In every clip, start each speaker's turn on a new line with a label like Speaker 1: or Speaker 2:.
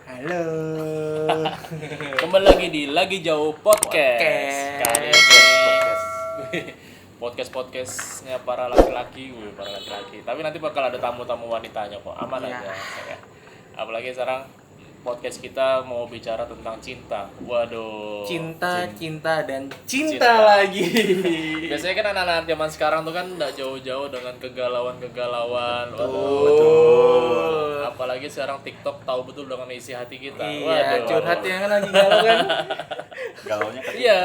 Speaker 1: Halo.
Speaker 2: Kembali lagi di Lagi Jauh Podcast. Kali ini podcastnya para laki-laki, Tapi nanti bakal ada tamu-tamu wanitanya kok, aman
Speaker 1: Iya.
Speaker 2: aja. Ya. Apalagi sekarang podcast kita mau bicara tentang cinta. Waduh.
Speaker 1: Cinta dan cinta
Speaker 2: Cinta.
Speaker 1: lagi.
Speaker 2: Biasanya kan anak-anak zaman sekarang tuh kan nggak jauh-jauh dengan kegalauan.
Speaker 1: Betul.
Speaker 2: Apalagi sekarang TikTok tahu betul dengan isi hati kita.
Speaker 1: Iya, curhat yang kan lagi galau kan.
Speaker 3: Galaunya kan
Speaker 2: Iya.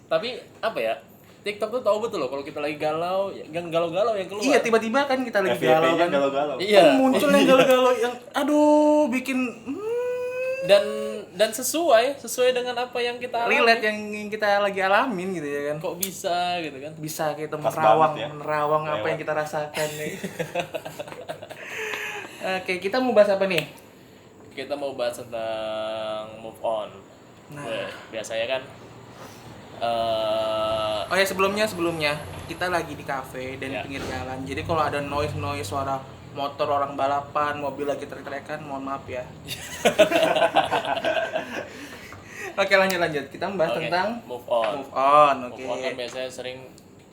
Speaker 2: Tapi apa ya? TikTok tuh tahu betul loh kalau kita lagi galau, yang galau-galau yang keluar.
Speaker 1: Iya, tiba-tiba kan kita lagi galau
Speaker 3: FYP-nya
Speaker 1: kan.
Speaker 3: galau-galau.
Speaker 2: Iya.
Speaker 1: Muncul yang galau-galau yang aduh bikin
Speaker 2: Dan sesuai dengan apa yang kita alami.
Speaker 1: relate yang kita lagi alamin gitu ya kan.
Speaker 2: Kok bisa gitu kan?
Speaker 1: Bisa kita
Speaker 3: Pas
Speaker 1: menerawang
Speaker 3: banget ya.
Speaker 1: menerawang apa
Speaker 3: Lewat.
Speaker 1: yang kita rasakan nih. Oke, kita mau bahas apa nih?
Speaker 2: Kita mau bahas tentang move on.
Speaker 1: Nah.
Speaker 2: Biasanya kan
Speaker 1: Oh ya sebelumnya kita lagi di kafe dan
Speaker 2: Ya.
Speaker 1: di pinggir jalan. Jadi kalau ada noise suara motor orang balapan, mobil lagi teriak-teriakan, mohon maaf ya. Oke lanjut. Kita membahas
Speaker 2: Oke,
Speaker 1: tentang
Speaker 2: move on.
Speaker 1: move on. Oke.
Speaker 2: Move on kan biasanya sering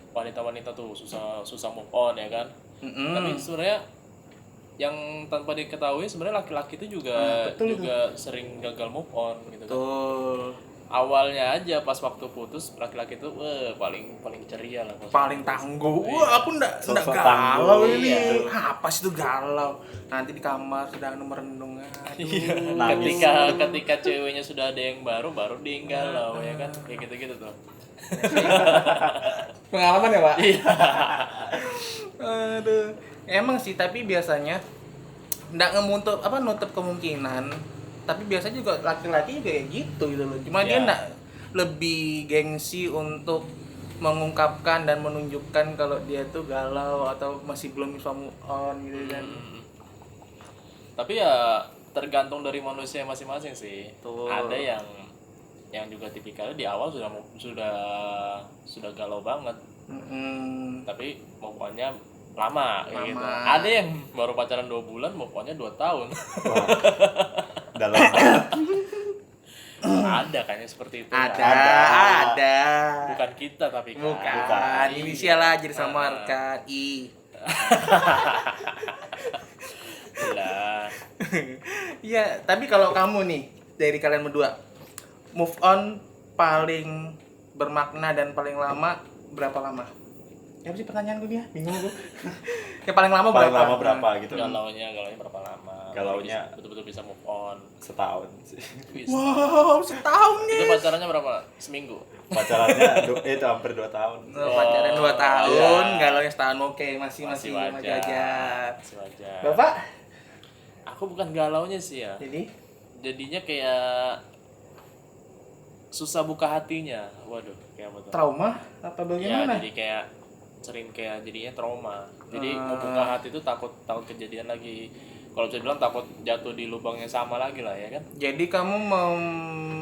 Speaker 2: wanita-wanita tuh susah move on ya kan.
Speaker 1: Mm-mm.
Speaker 2: Tapi sebenarnya yang tanpa diketahui sebenarnya laki-laki itu juga
Speaker 1: betul
Speaker 2: sering gagal move on gitu kan.
Speaker 1: Betul.
Speaker 2: Awalnya aja pas waktu putus laki-laki itu paling ceria lah pasti.
Speaker 1: Paling tangguh. Wah, aku enggak
Speaker 3: Sosok
Speaker 1: galau
Speaker 3: tangguh,
Speaker 1: ini.
Speaker 2: iya.
Speaker 1: Apa sih itu galau? Nanti di kamar sedang merenung. Aduh.
Speaker 3: Nangis.
Speaker 2: Ketika ceweknya sudah ada yang baru dia yang galau ya kan. Kayak gitu-gitu tuh.
Speaker 1: Pengalaman ya, Pak?
Speaker 2: Iya.
Speaker 1: Aduh. Emang sih, tapi biasanya enggak nutup kemungkinan. Tapi biasanya juga laki-laki juga kayak gitu loh. Cuma dia
Speaker 2: Ya.
Speaker 1: enggak lebih gengsi untuk mengungkapkan dan menunjukkan kalau dia tuh galau atau masih belum bisa move on gitu kan.
Speaker 2: Tapi ya tergantung dari manusia masing-masing sih.
Speaker 1: Betul.
Speaker 2: Ada yang juga tipikalnya di awal sudah galau banget.
Speaker 1: Mm-mm.
Speaker 2: Tapi move on-nya lama kayak gitu.
Speaker 1: Lama.
Speaker 2: Ada yang baru pacaran 2 bulan, move on-nya 2 tahun.
Speaker 3: Wah, dalam banget.
Speaker 2: Ada kayaknya seperti itu.
Speaker 1: Ada.
Speaker 2: Bukan kita tapi kan.
Speaker 1: Bukan. Inisial aja disamarkan. I.
Speaker 2: Lah.
Speaker 1: Iya, tapi kalau kamu nih dari kalian berdua move on paling bermakna dan paling lama berapa lama? Ya apa sih pertanyaan gue dia? Bingung gue. Yang paling lama
Speaker 3: Paling
Speaker 1: berapa?
Speaker 3: lama berapa gitu.
Speaker 2: Galaunya berapa lama?
Speaker 3: Galaunya-
Speaker 2: betul-betul bisa move on.
Speaker 3: Setahun sih.
Speaker 2: Wis.
Speaker 1: Wow, setahun nih.
Speaker 2: Itu pacarannya berapa? Seminggu.
Speaker 3: Pacarannya itu hampir 2 tahun.
Speaker 1: Pacaran 2 tahun,
Speaker 2: iya.
Speaker 1: galaunya setahun. Oke, masih
Speaker 2: Masih
Speaker 1: wajar.
Speaker 2: Masih wajar.
Speaker 1: Bapak?
Speaker 2: Aku bukan galaunya sih ya. Jadinya kayak susah buka hatinya. Waduh, kayak apa tuh?
Speaker 1: Trauma apa
Speaker 2: Ya,
Speaker 1: bagaimana?
Speaker 2: jadi kayak sering kayak jadinya trauma. Jadi mau buka hati itu takut kejadian lagi. Kalau bisa bilang takut jatuh di lubang yang sama lagi lah ya kan.
Speaker 1: Jadi kamu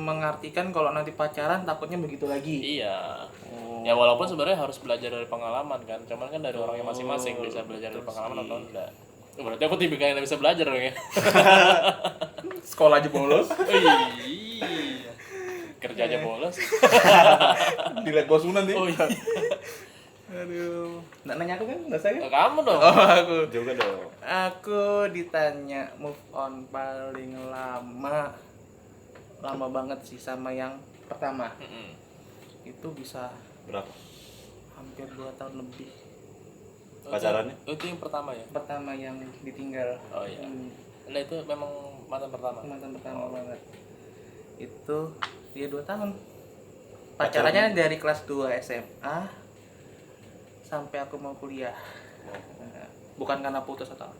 Speaker 1: mengartikan kalau nanti pacaran takutnya begitu lagi.
Speaker 2: Iya.
Speaker 1: Oh.
Speaker 2: Ya walaupun sebenarnya harus belajar dari pengalaman kan. Cuman kan dari orangnya masing-masing bisa belajar dari pengalaman atau enggak. Berarti aku tipikal yang bisa belajar dong ya.
Speaker 1: Sekolah aja bolos.
Speaker 2: Iya. Kerja aja bolos.
Speaker 1: Dilihat bosmu nanti.
Speaker 2: Oh iya.
Speaker 1: Aduh. Nggak nanya aku kan? Nggak saya?
Speaker 2: Oh, kamu dong.
Speaker 1: Oh, aku.
Speaker 3: Juga dong.
Speaker 1: Aku ditanya move on paling lama. Lama banget sih sama yang pertama.
Speaker 2: Mm-mm.
Speaker 1: Itu bisa
Speaker 3: Berapa?
Speaker 1: hampir 2 tahun lebih.
Speaker 3: Pacarannya?
Speaker 2: Itu yang pertama ya.
Speaker 1: Pertama yang ditinggal.
Speaker 2: Oh iya. Nah itu memang mantan pertama.
Speaker 1: Mantan pertama banget. Itu dia 2 tahun. Pacarannya dari kelas 2 SMA sampai aku mau kuliah. Bukan karena putus atau apa.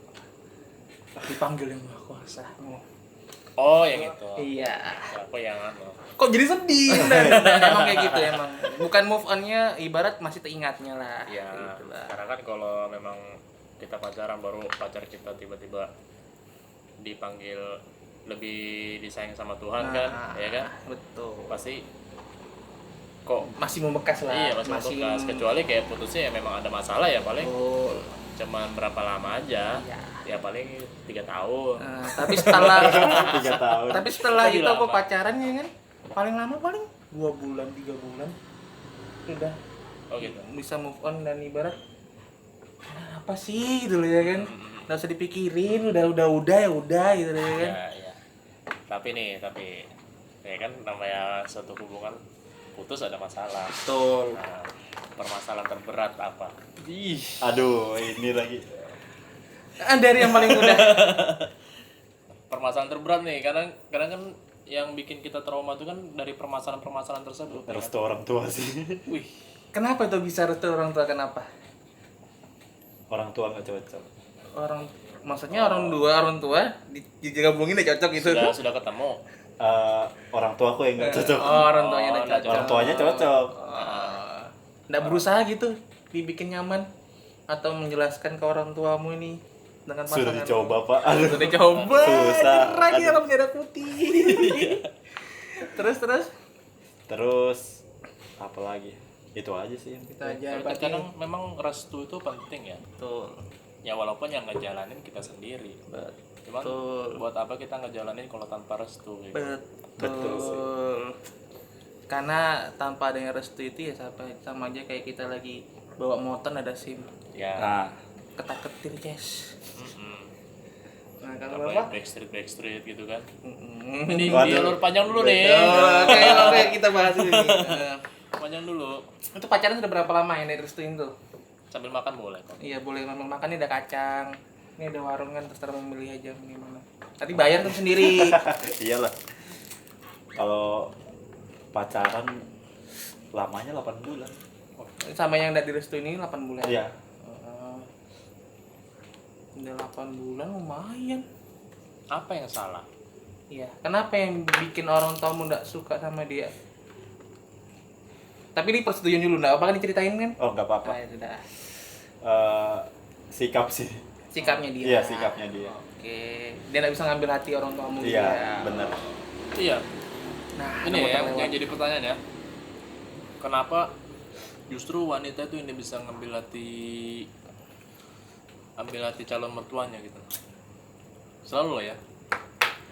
Speaker 1: Dipanggil yang Maha Kuasa.
Speaker 2: Oh yang itu.
Speaker 1: Iya.
Speaker 2: Aku yang anu.
Speaker 1: Kok jadi sedih? Emang kayak gitu emang. Bukan move on-nya ibarat masih teringatnya lah.
Speaker 2: Ya.
Speaker 1: Gitu lah.
Speaker 2: Karena kan kalau memang kita pacaran baru pacar kita tiba-tiba dipanggil lebih disayang sama Tuhan kan, ya kan?
Speaker 1: Betul.
Speaker 2: Pasti kok
Speaker 1: Masih membekas lah.
Speaker 2: iya masih bekas. Kecuali kayak putusnya ya memang ada masalah ya paling.
Speaker 1: Betul.
Speaker 2: cuman berapa lama aja.
Speaker 1: Iya.
Speaker 2: Ya paling 3 tahun.
Speaker 1: Tapi setelah
Speaker 3: 3 tahun.
Speaker 1: tapi setelah
Speaker 2: Lebih
Speaker 1: itu aku
Speaker 2: lama.
Speaker 1: pacaran ya kan, paling lama paling 2 bulan 3 bulan udah
Speaker 2: Oh gitu.
Speaker 1: bisa move on, dan ibarat apa sih gitu loh ya kan, nggak usah dipikirin, udah ya udah gitu loh ya kan.
Speaker 2: Ya. Tapi ya kan namanya suatu hubungan putus ada masalah.
Speaker 1: Betul.
Speaker 2: Nah, permasalahan terberat apa? Ih,
Speaker 3: Aduh, ini lagi.
Speaker 1: Dari yang paling mudah.
Speaker 2: permasalahan terberat nih, kadang kan yang bikin kita trauma itu kan dari permasalahan tersebut. Ya
Speaker 3: Restu orang tua sih.
Speaker 2: kan? Wih,
Speaker 1: Kenapa itu bisa restu orang tua, kenapa?
Speaker 3: Orang tua nggak cocok.
Speaker 1: Maksudnya orang tua digabungin udah cocok gitu.
Speaker 2: sudah ketemu.
Speaker 3: Orang tua aku yang nggak cocok.
Speaker 1: Orang tuanya udah
Speaker 2: nggak
Speaker 1: cocok.
Speaker 3: Orang tuanya cocok.
Speaker 1: Nggak berusaha gitu dibikin nyaman atau menjelaskan ke orang tuamu ini dengan pasangan.
Speaker 3: Sudah dicoba, Pak. Aduh.
Speaker 1: Sudah dicoba.
Speaker 3: Susah.
Speaker 1: Lagi
Speaker 3: Aduh.
Speaker 1: dalam merah putih. terus
Speaker 3: Terus apa lagi? Itu aja sih.
Speaker 1: kita aja
Speaker 2: Tapi kadang memang restu itu penting ya.
Speaker 1: betul.
Speaker 2: Ya walaupun yang ngejalanin kita sendiri. Cuman
Speaker 1: Betul.
Speaker 2: buat apa kita ngejalanin kalau tanpa restu gitu.
Speaker 3: Betul sih.
Speaker 1: Betul. Karena tanpa adanya restu itu ya sama aja kayak kita lagi bawa motor ada SIM.
Speaker 2: Ya.
Speaker 3: Nah,
Speaker 1: Ketak-ketir, Ces.
Speaker 2: Mm-mm.
Speaker 1: Nah, kalau
Speaker 2: Apa ya,
Speaker 1: Bapak?
Speaker 2: backstreet gitu kan.
Speaker 1: Mm-mm.
Speaker 2: Ini
Speaker 3: Waduh.
Speaker 2: di alur panjang dulu nih.
Speaker 1: Oke, kita bahas ini.
Speaker 2: Panjang dulu.
Speaker 1: Itu pacaran sudah berapa lama yang direstuin tuh?
Speaker 2: Sambil makan boleh kok.
Speaker 1: Iya, boleh memang makan, ini ada kacang. Ini ada warung kan, terserah memilih aja gimana. Tadi bayar tuh sendiri.
Speaker 3: iyalah. Kalau pacaran lamanya 8 bulan.
Speaker 1: Sama yang udah direstuin ini 8 bulan.
Speaker 3: Iya.
Speaker 1: Udah 8 bulan lumayan.
Speaker 2: Apa yang salah?
Speaker 1: Iya. Kenapa yang bikin orang tuamu nggak suka sama dia? Tapi ini persetujuan dulu, nggak apa-apa kan diceritain kan?
Speaker 3: Oh, nggak apa-apa.
Speaker 1: Nah, itu dah.
Speaker 3: Sikap sih.
Speaker 1: Sikapnya dia.
Speaker 3: Iya, sikapnya dia.
Speaker 1: Oke. Dia nggak bisa ngambil hati orang tuamu.
Speaker 3: Iya,
Speaker 1: dia.
Speaker 3: benar.
Speaker 2: Iya.
Speaker 1: Nah,
Speaker 2: Ini
Speaker 1: ada
Speaker 2: ya
Speaker 1: motor
Speaker 2: yang
Speaker 1: lewat.
Speaker 2: jadi pertanyaan ya. Kenapa justru wanita itu ini bisa ngambil hati calon mertuanya gitu? Selalu loh ya.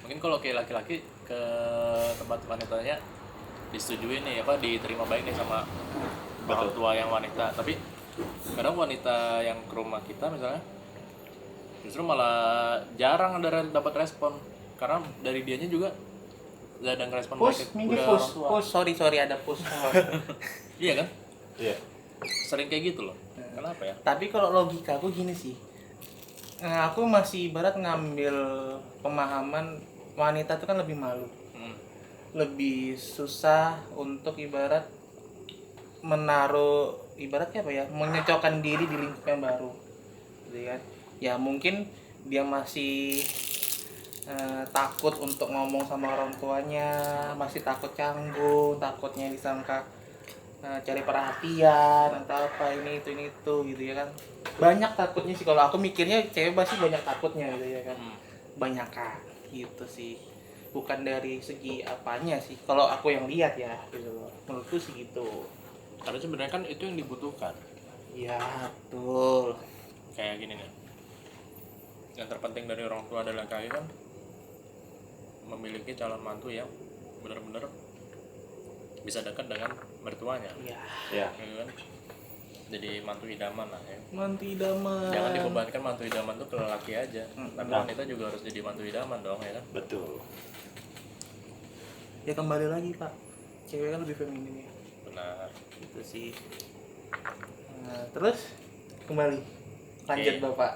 Speaker 2: Mungkin kalau kayak laki-laki ke tempat wanitanya disetujui nih apa diterima baik nih sama orang
Speaker 3: Betul.
Speaker 2: tua yang wanita, tapi kadang wanita yang ke rumah kita misalnya justru malah jarang ada dapat respon karena dari dianya juga gak ada ngerespon
Speaker 1: Push, minggir
Speaker 2: udah
Speaker 1: push.
Speaker 2: orang tua.
Speaker 1: Push, sorry ada push.
Speaker 2: Iya kan,
Speaker 3: Iya.
Speaker 2: sering kayak gitu loh. Kenapa ya?
Speaker 1: Tapi kalau logika aku gini sih. Aku masih ibarat ngambil pemahaman wanita itu kan lebih malu.
Speaker 2: Hmm.
Speaker 1: Lebih susah untuk ibarat menaruh ibaratnya apa ya, menyocokkan diri di lingkup yang baru gitu kan. Ya mungkin dia masih takut untuk ngomong sama orang tuanya, masih takut canggung, takutnya disangka cari perhatian atau apa ini itu gitu ya kan. Banyak takutnya sih, kalau aku mikirnya cewek pasti banyak takutnya gitu ya kan. Banyak kan gitu sih, bukan dari segi apanya sih kalau aku yang lihat ya gitu loh, menurutku sih gitu.
Speaker 2: Tapi sebenarnya kan itu yang dibutuhkan.
Speaker 1: Ya betul.
Speaker 2: Kayak gini nih, yang terpenting dari orang tua adalah kayak kan memiliki calon mantu yang benar-benar bisa dekat dengan mertuanya.
Speaker 1: Iya.
Speaker 3: Iya.
Speaker 2: Ya kan? Jadi mantu idaman lah ya.
Speaker 1: Mantu idaman.
Speaker 2: Jangan dibebankan mantu idaman tuh ke laki aja, tapi
Speaker 3: Nah.
Speaker 2: wanita juga harus jadi mantu idaman dong ya kan.
Speaker 3: Betul.
Speaker 1: Ya kembali lagi Pak, cewek kan lebih feminin ya.
Speaker 2: Benar.
Speaker 1: Gitu sih. Nah, terus kembali lanjut
Speaker 2: Oke.
Speaker 1: Bapak.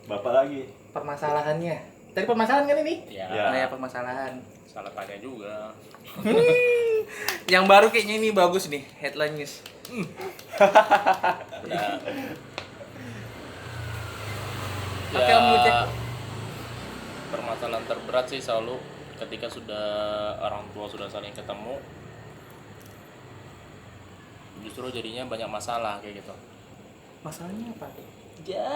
Speaker 3: Bapak lagi.
Speaker 1: Permasalahannya. Tadi permasalahan kan ini?
Speaker 2: Ya,
Speaker 3: Ya.
Speaker 1: Nah, ya permasalahan.
Speaker 2: salah tanya juga.
Speaker 1: Yang baru kayaknya ini bagus nih, headline news.
Speaker 2: Nah,
Speaker 1: Oke, Om Lucek.
Speaker 2: permasalahan terberat sih selalu ketika sudah orang tua sudah saling ketemu, justru jadinya banyak masalah kayak gitu.
Speaker 1: Masalahnya apa tuh?
Speaker 2: Ya.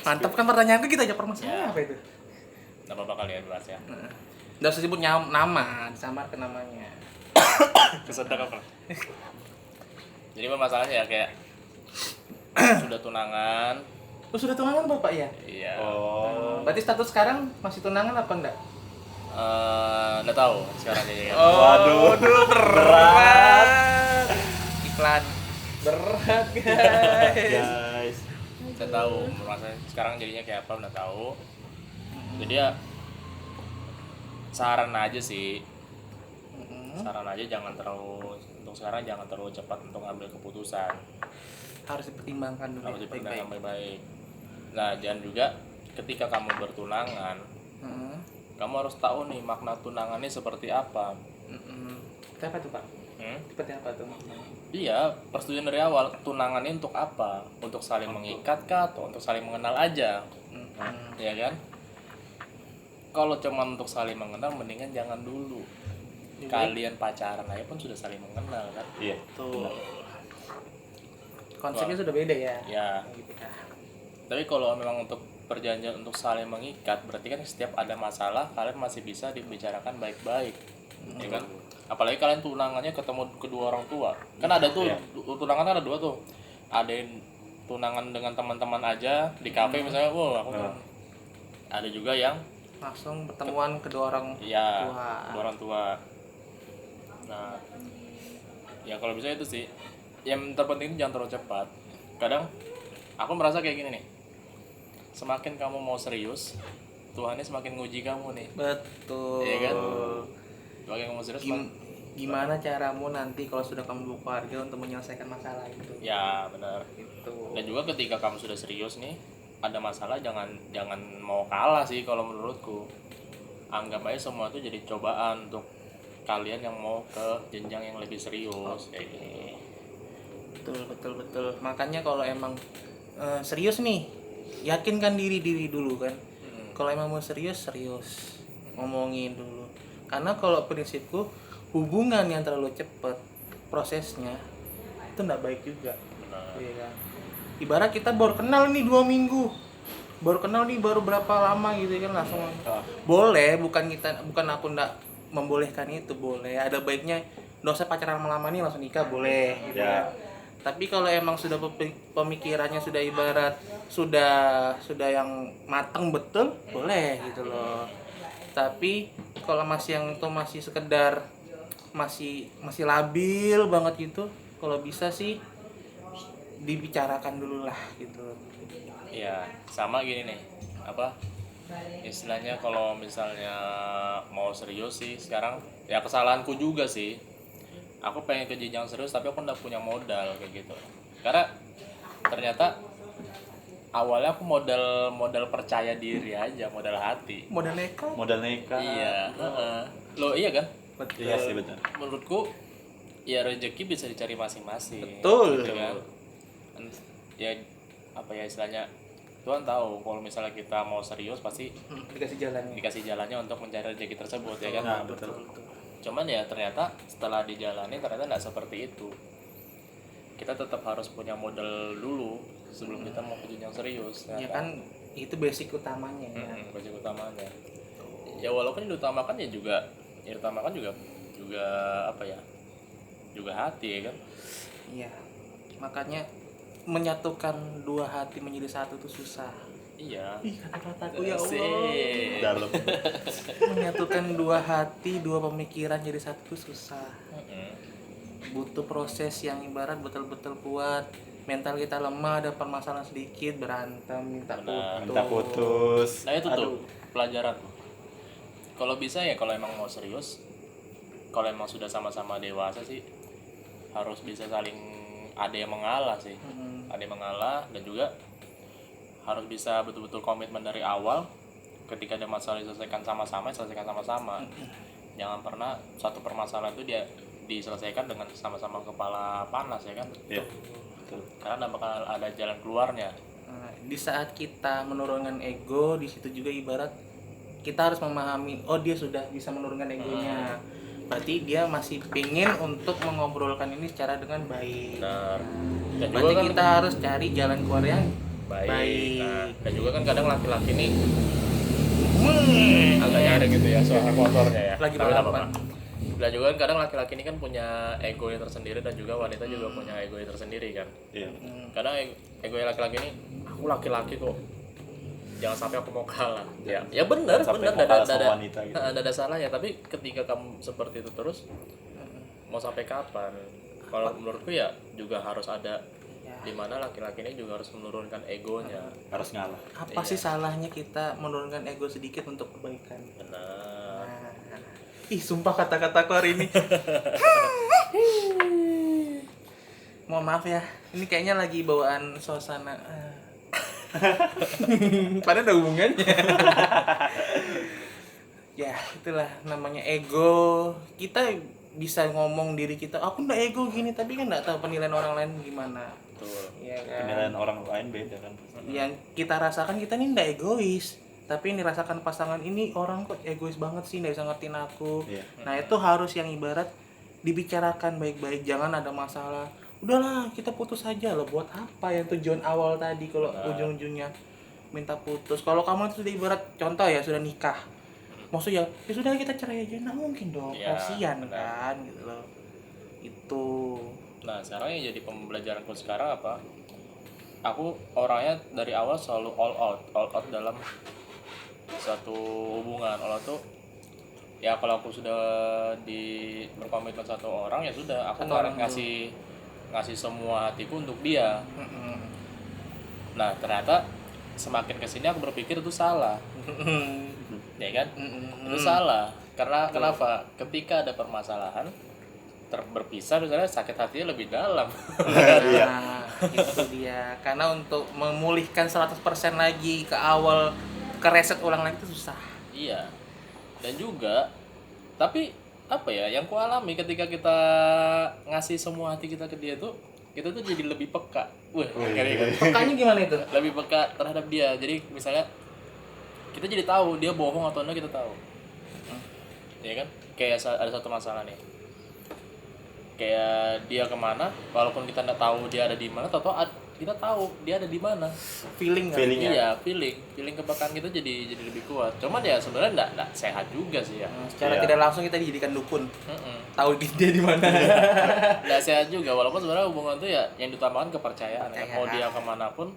Speaker 1: Mantap kan pertanyaanku, kita aja permasalahannya
Speaker 2: Ya.
Speaker 1: apa itu?
Speaker 2: Nggak apa-apa kalian bahas ya.
Speaker 1: Nggak usah sebut nama, disamar ke namanya.
Speaker 2: Kesedak apa? Jadi masalahnya ya kayak sudah tunangan.
Speaker 1: Lu sudah tunangan Bapak ya?
Speaker 2: Iya.
Speaker 3: Oh.
Speaker 1: Berarti status sekarang masih tunangan apa enggak?
Speaker 2: Nggak tahu sekarang ya.
Speaker 3: Waduh, berat.
Speaker 1: Iklan. Berat guys.
Speaker 3: Guys.
Speaker 2: Nggak tahu merasa sekarang jadinya kayak apa, nggak tahu. Jadi ya saran aja sih. Saran aja untuk sekarang jangan terlalu cepat untuk ambil keputusan.
Speaker 1: Harus dipertimbangkan dulu.
Speaker 2: Harus
Speaker 1: baik-baik.
Speaker 2: dipertimbangkan baik-baik. Nah, jangan juga ketika kamu bertunangan, kamu harus tahu nih makna tunangannya seperti apa.
Speaker 1: Seperti apa tuh Pak? Seperti apa tuh?
Speaker 2: Iya, persetujuan dari awal, tunangannya untuk apa? Untuk saling mengikat kah atau untuk saling mengenal aja? Ya kan? Kalau cuma untuk saling mengenal, mendingan jangan dulu. Kalian pacaran aja pun sudah saling mengenal kan?
Speaker 3: Iya.
Speaker 1: Tuh. Konsepnya sudah beda ya.
Speaker 2: Ya.
Speaker 1: Gitu ya.
Speaker 2: Tapi kalau memang untuk perjanjian untuk saling mengikat, berarti kan setiap ada masalah kalian masih bisa dibicarakan baik-baik, ya kan? Apalagi kalian tunangannya ketemu kedua orang tua, kan ada tuh tunangan ada dua tuh, ada yang tunangan dengan teman-teman aja di kafe misalnya, wow aku kan. Ada juga yang
Speaker 1: Langsung pertemuan kedua orang
Speaker 2: ya
Speaker 1: tua.
Speaker 2: kedua orang tua. Nah, ya kalau bisa itu sih, yang terpenting jangan terlalu cepat. Kadang aku merasa kayak gini nih, semakin kamu mau serius, Tuhannya semakin nguji kamu nih.
Speaker 1: Betul.
Speaker 2: Iya kan? Semakin kamu serius,
Speaker 1: Gimana caramu nanti kalau sudah kamu berkeluarga untuk menyelesaikan masalah itu?
Speaker 2: ya benar.
Speaker 1: Itu.
Speaker 2: Dan juga ketika kamu sudah serius nih, ada masalah jangan mau kalah sih kalau menurutku. Anggap aja semua itu jadi cobaan untuk kalian yang mau ke jenjang yang lebih serius kayak gini.
Speaker 1: Betul. Makanya kalau emang serius nih, yakinkan diri dulu kan. Kalau emang mau serius ngomongin dulu. Karena kalau prinsipku hubungan yang terlalu cepat prosesnya itu nggak baik juga.
Speaker 2: Benar.
Speaker 1: Iya kan? Ibarat kita baru kenal nih 2 minggu, baru berapa lama gitu kan langsung boleh, bukan aku nggak membolehkan itu, boleh, ada baiknya nggak usah pacaran lama nih langsung nikah boleh gitu
Speaker 3: Ya.
Speaker 1: kan. Tapi kalau emang sudah pemikirannya sudah ibarat sudah yang matang betul, boleh gitu loh. Tapi kalau masih sekedar masih labil banget gitu, kalau bisa sih dibicarakan dulu lah gitu.
Speaker 2: Iya, sama gini nih, apa istilahnya kalau misalnya mau serius sih sekarang, ya kesalahanku juga sih. Aku pengen ke jenjang serius tapi aku nggak punya modal kayak gitu. Karena ternyata awalnya aku modal percaya diri aja, modal hati.
Speaker 1: Modal nekat.
Speaker 3: Modal nikah.
Speaker 2: Iya, lo iya kan?
Speaker 1: Betul.
Speaker 3: Iya sih benar.
Speaker 2: Menurutku ya rezeki bisa dicari masing-masing.
Speaker 1: Betul.
Speaker 2: Gitu kan? Ya apa ya istilahnya, Tuhan tahu kalau misalnya kita mau serius pasti dikasih jalannya untuk mencari rezeki tersebut, ya kan?
Speaker 3: Nah, betul.
Speaker 2: Cuman ya ternyata setelah dijalani ternyata nggak seperti itu. Kita tetap harus punya modal dulu sebelum kita mau ke jenjang serius.
Speaker 1: Ya kan itu basic utamanya ya.
Speaker 2: Basic utamanya. Ya walaupun yang diutamakan juga apa ya? Juga hati, ya kan?
Speaker 1: Iya. Makanya menyatukan dua hati menjadi satu itu susah.
Speaker 2: Iya.
Speaker 1: Ih, kata-kataku ya Allah.
Speaker 2: Asik.
Speaker 3: Dalam.
Speaker 1: Menyatukan dua hati, dua pemikiran jadi satu itu susah. Butuh proses yang ibarat betul-betul kuat. Mental kita lemah, ada permasalahan sedikit berantem, minta
Speaker 3: putus.
Speaker 2: Nah itu tuh pelajaran tuh. Kalau bisa ya kalau emang mau serius, kalau emang sudah sama-sama dewasa sih harus bisa saling ada yang mengalah sih. Ada yang mengalah dan juga harus bisa betul-betul komitmen dari awal. Ketika ada masalah selesaikan sama-sama. Jangan pernah satu permasalahan itu dia diselesaikan dengan sama-sama kepala panas, ya kan?
Speaker 3: Iya. Betul.
Speaker 2: Karena tidak bakal ada jalan keluarnya.
Speaker 1: Nah, di saat kita menurunkan ego, di situ juga ibarat kita harus memahami, oh dia sudah bisa menurunkan egonya. Berarti dia masih pingin untuk mengobrolkan ini secara dengan baik.
Speaker 2: Benar. Dan
Speaker 1: Berarti
Speaker 2: juga
Speaker 1: kita harus cari jalan keluar yang
Speaker 2: baik. Nah, dan juga kan kadang laki-laki nih agak nyari gitu ya suara motornya ya.
Speaker 1: Lagi
Speaker 2: tapi nggak
Speaker 1: balapan.
Speaker 2: apa-apa. Dan juga kan kadang laki-laki ini kan punya egonya tersendiri dan juga wanita juga punya egonya tersendiri kan.
Speaker 3: Iya.
Speaker 2: Kadang egonya laki-laki ini, aku laki-laki kok, jangan sampai aku mau kalah. Ya benar,
Speaker 3: Jangan sampai
Speaker 2: benar,
Speaker 3: mau kalah sama
Speaker 2: ada
Speaker 3: wanita gitu.
Speaker 2: ada salahnya. Tapi ketika kamu seperti itu terus, mau sampai kapan? Kalau menurutku ya juga harus ada dimana laki-laki ini juga harus menurunkan egonya.
Speaker 3: Harus ngalah.
Speaker 1: Apa sih salahnya kita menurunkan ego sedikit untuk kebaikan?
Speaker 2: Benar.
Speaker 1: Ih, sumpah kata-kataku hari ini. Mohon maaf ya, ini kayaknya lagi bawaan suasana. Padahal ada hubungannya. Ya, itulah namanya ego. Kita bisa ngomong diri kita, aku nggak ego gini, tapi kan nggak tahu penilaian orang lain gimana.
Speaker 2: Betul.
Speaker 1: Iya kan?
Speaker 3: Penilaian orang lain beda kan.
Speaker 1: Yang kita rasakan kita ini nggak egois, tapi yang dirasakan pasangan ini orang kok egois banget sih, nggak bisa ngertiin aku.
Speaker 3: Iya.
Speaker 1: Nah itu harus yang ibarat dibicarakan baik-baik, jangan ada masalah. Udahlah kita putus aja loh, buat apa yang tujuan awal tadi kalau ujung-ujungnya minta putus. Kalau kamu itu sudah ibarat contoh ya sudah nikah, maksudnya ya sudah kita cerai aja, nggak mungkin dong,
Speaker 2: Ya,
Speaker 1: kasihan
Speaker 2: benar.
Speaker 1: kan gitu loh. Itu
Speaker 2: Nah sekarang yang jadi pembelajaranku sekarang apa? Aku orangnya dari awal selalu all out dalam suatu hubungan. All out tuh ya kalau aku sudah berkomitmen satu orang ya sudah, aku
Speaker 1: Satu orang
Speaker 2: ngasih semua hatiku untuk dia. Nah ternyata semakin kesini aku berpikir itu salah, ya kan? Itu salah. Karena kenapa? Ketika ada permasalahan berpisah misalnya sakit hatinya lebih dalam.
Speaker 1: Nah, itu dia. Karena untuk memulihkan 100% lagi ke awal, ke reset ulang lagi itu susah.
Speaker 2: Iya. Dan juga tapi apa ya yang ku alami ketika kita ngasih semua hati kita ke dia tuh, kita tuh jadi lebih peka. Ngeri kan?
Speaker 1: Pekanya gimana itu?
Speaker 2: Lebih peka terhadap dia. Jadi misalnya kita jadi tahu dia bohong atau enggak, kita tahu. Ya kan? Kayak ada satu masalah nih. Kayak dia kemana, walaupun kita nggak tahu dia ada di mana, atau kita tahu dia ada di mana.
Speaker 1: Feeling kan?
Speaker 3: Feeling.
Speaker 2: Iya, feeling kepekaan kita jadi lebih kuat. Cuman ya sebenarnya nggak sehat juga sih ya.
Speaker 1: Secara
Speaker 3: Iya.
Speaker 1: tidak langsung kita dijadikan dukun.
Speaker 2: Mm-mm.
Speaker 1: Tahu dia di mana.
Speaker 2: Nggak sehat juga, walaupun sebenarnya hubungan tuh ya yang diutamakan kepercayaan. Ya. Mau
Speaker 1: Kepercayaan.
Speaker 2: dia kemanapun,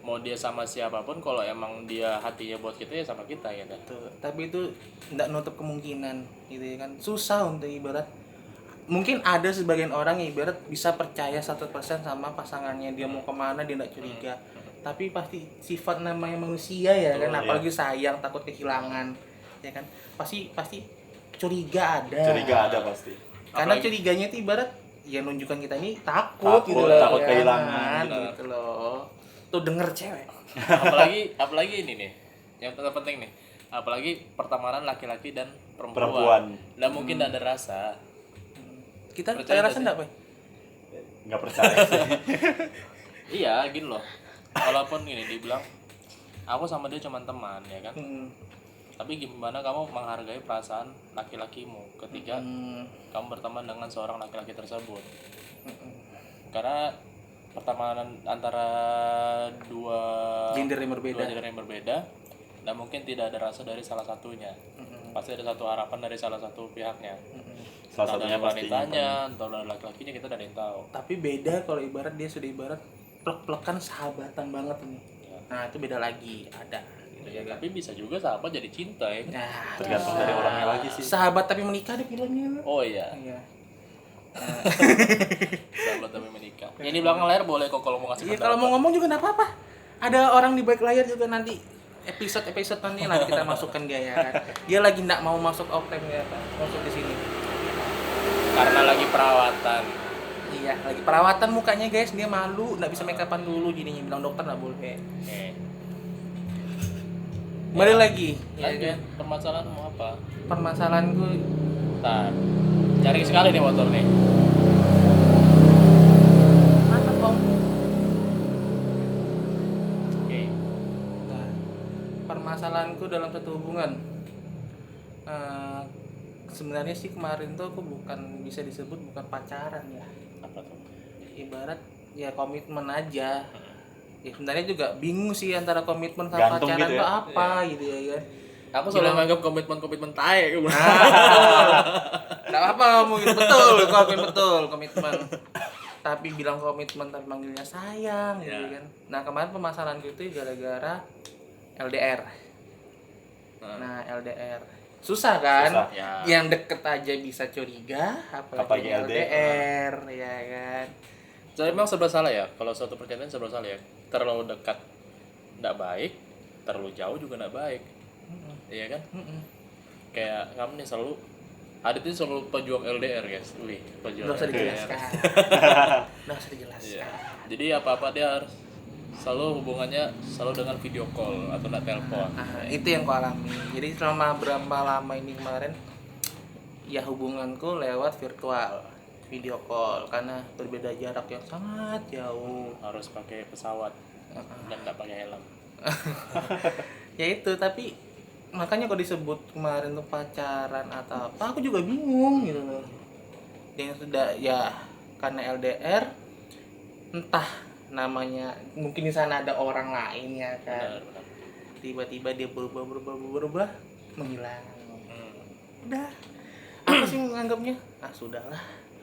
Speaker 2: mau dia sama siapapun, kalau emang dia hatinya buat kita ya sama kita ya kan.
Speaker 1: Tuh, tapi itu tidak nutup kemungkinan gitu ya kan. Susah untuk ibarat mungkin ada sebagian orang yang ibarat bisa percaya 100% sama pasangannya, dia mau kemana dia tidak curiga. Tapi pasti sifat namanya manusia ya kan,
Speaker 3: Betul,
Speaker 1: apalagi sayang takut kehilangan ya kan. Pasti curiga ada.
Speaker 3: Curiga ada pasti.
Speaker 1: Karena
Speaker 2: Apalagi-
Speaker 1: curiganya itu ibarat ya nunjukkan kita ini takut gitu
Speaker 3: Takut,
Speaker 1: loh.
Speaker 3: takut
Speaker 1: ya
Speaker 3: kehilangan.
Speaker 1: kan, gitu loh. Tuh denger cewek.
Speaker 2: apalagi ini nih yang terpenting nih, apalagi pertemanan laki-laki dan perempuan.
Speaker 3: Perempuan.
Speaker 2: Nggak mungkin nggak ada rasa.
Speaker 1: Kita
Speaker 2: Percaya
Speaker 1: rasa
Speaker 2: nggak
Speaker 1: enggak, Pak?
Speaker 3: Nggak percaya sih.
Speaker 2: Iya gini loh, walaupun gini dibilang aku sama dia cuma teman ya kan, tapi gimana kamu menghargai perasaan laki-lakimu ketika kamu berteman dengan seorang laki-laki tersebut. Karena pertemanan antara dua
Speaker 1: Gender yang berbeda.
Speaker 2: dua gender yang berbeda, dan mungkin tidak ada rasa dari salah satunya. Pasti ada satu harapan dari salah satu pihaknya.
Speaker 3: Salah
Speaker 2: Entah
Speaker 3: satunya
Speaker 2: dari
Speaker 3: pasti.
Speaker 2: wanitanya, atau dari laki-lakinya, kita tidak ada yang tahu.
Speaker 1: Tapi beda kalau ibarat dia sudah ibarat plek-plekan sahabatan banget ini.
Speaker 2: Ya.
Speaker 1: Nah, itu beda lagi, ada gitu
Speaker 2: Ya,
Speaker 1: ya kan.
Speaker 2: tapi bisa juga sahabat jadi cinta ya.
Speaker 1: Nah,
Speaker 3: Tergantung dari orangnya lagi sih.
Speaker 1: sahabat tapi menikah ada filmnya.
Speaker 2: Oh iya,
Speaker 1: Iya.
Speaker 2: sahabat tapi menikah. Ya di belakang layar boleh kok kalau mau ngasih
Speaker 1: Iya, kalau mau ngomong juga enggak apa-apa. Ada orang di balik layar juga nanti episode nanti kita masukkan dia ya kan. Dia lagi enggak mau masuk off-cam ya kan. Masuk di sini.
Speaker 2: karena lagi perawatan.
Speaker 1: Iya, lagi perawatan mukanya guys, dia malu, nggak bisa make upan dulu jadinya bilang dokter nggak boleh. Balik lagi, ya
Speaker 2: Lanjut,
Speaker 1: kan?
Speaker 2: permasalahanmu apa?
Speaker 1: Permasalahanku
Speaker 2: Ntar, cari sekali nih motor nih.
Speaker 1: apa om?
Speaker 2: Oke.
Speaker 1: Nah, permasalahanku dalam satu hubungan. Sebenarnya sih kemarin tuh aku bisa disebut bukan pacaran ya.
Speaker 2: Apa tuh?
Speaker 1: Ibarat ya komitmen aja. Ya sebenarnya juga bingung sih antara komitmen sama
Speaker 3: Gantung
Speaker 1: pacaran
Speaker 3: gitu
Speaker 1: tuh
Speaker 3: ya?
Speaker 1: apa gitu ya kan.
Speaker 2: Aku selalu menganggap komitmen tae.
Speaker 1: Nggak apa ngomongin betul komitmen. Tapi bilang komitmen tapi manggilnya sayang gitu
Speaker 2: Ya.
Speaker 1: kan. Nah kemarin permasalahanku itu gara-gara LDR. Nah LDR susah kan?
Speaker 3: Susah.
Speaker 2: Ya.
Speaker 1: Yang deket aja bisa curiga, apalagi
Speaker 3: Apalagi
Speaker 1: LDR, ya kan?
Speaker 2: Jadi memang serba salah ya. Kalau suatu percintaan serba salah ya. Terlalu dekat nggak baik, terlalu jauh juga nggak baik. Iya kan? Kayak kamu nih selalu Adit ini selalu pejuang LDR guys. Wih, pejuang
Speaker 1: Nggak usah
Speaker 2: LDR.
Speaker 1: dijelaskan. Nggak usah dijelaskan.
Speaker 2: Iya. Jadi apa-apa dia harus selalu hubungannya selalu dengan video call atau nggak telepon.
Speaker 1: Nah, itu yang ku alami. Jadi selama berapa lama ini kemarin ya hubunganku lewat virtual, video call karena berbeda jarak yang sangat jauh.
Speaker 2: Harus pakai pesawat dan nggak pakai helm.
Speaker 1: Ya itu, tapi makanya kalau disebut kemarin tuh pacaran atau apa, aku juga bingung gitu loh. Yang sudah ya karena LDR entah namanya mungkin di sana ada orang lain ya kan.
Speaker 2: Benar.
Speaker 1: Tiba-tiba dia berubah menghilang. Udah apa sih menganggapnya sudahlah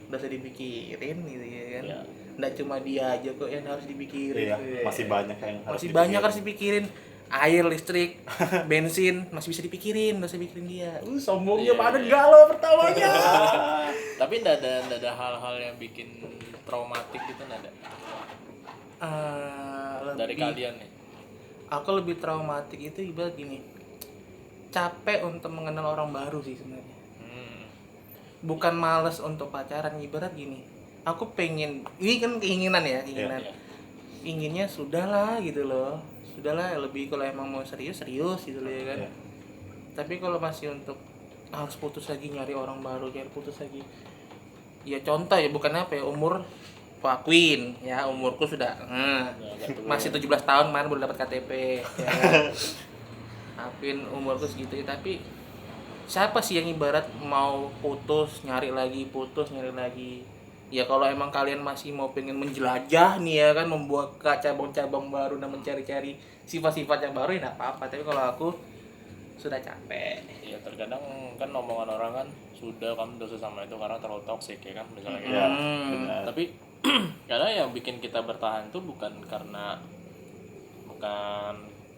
Speaker 1: udah usah dipikirin gitu ya kan.
Speaker 2: Ya.
Speaker 1: Nggak cuma dia aja kok yang harus dipikirin.
Speaker 3: Iya, masih banyak yang harus
Speaker 1: Masih
Speaker 3: dipikirin.
Speaker 1: banyak harus dipikirin. Air, listrik, bensin masih bisa dipikirin, nggak usah mikirin dia. Sombongnya
Speaker 2: Iya,
Speaker 1: pada
Speaker 2: iya.
Speaker 1: galau pertamanya.
Speaker 2: Tapi nggak ada hal-hal yang bikin traumatik gitu nggak ada dari kalian nih.
Speaker 1: Aku lebih traumatik itu ibarat gini. Capek untuk mengenal orang baru sih sebenarnya. Bukan males untuk pacaran, ibarat gini. Aku pengen, ini kan keinginan ya, keinginan.
Speaker 2: Iya.
Speaker 1: Inginnya sudahlah gitu loh. Sudahlah lebih kalau emang mau serius gitu loh ya kan.
Speaker 3: Iya.
Speaker 1: Tapi kalau masih untuk harus putus lagi nyari orang baru, nyari putus lagi. Ya contoh ya bukan apa ya, umur aku akuin ya umurku sudah
Speaker 2: agak tua.
Speaker 1: masih 17 tahun kemarin baru dapat KTP ya kan. Akuin umurku segitu ya, tapi siapa sih yang ibarat mau putus nyari lagi ya kalau emang kalian masih mau pengen menjelajah nih ya kan, membuka cabang-cabang baru dan mencari-cari sifat-sifat yang baru ya nggak apa-apa, tapi kalau aku sudah capek.
Speaker 2: Iya, terkadang kan omongan orang kan sudah kamu dosa sama itu karena terlalu toksik ya kan misalnya gitu.
Speaker 3: Iya, benar.
Speaker 2: Tapi karena yang bikin kita bertahan itu bukan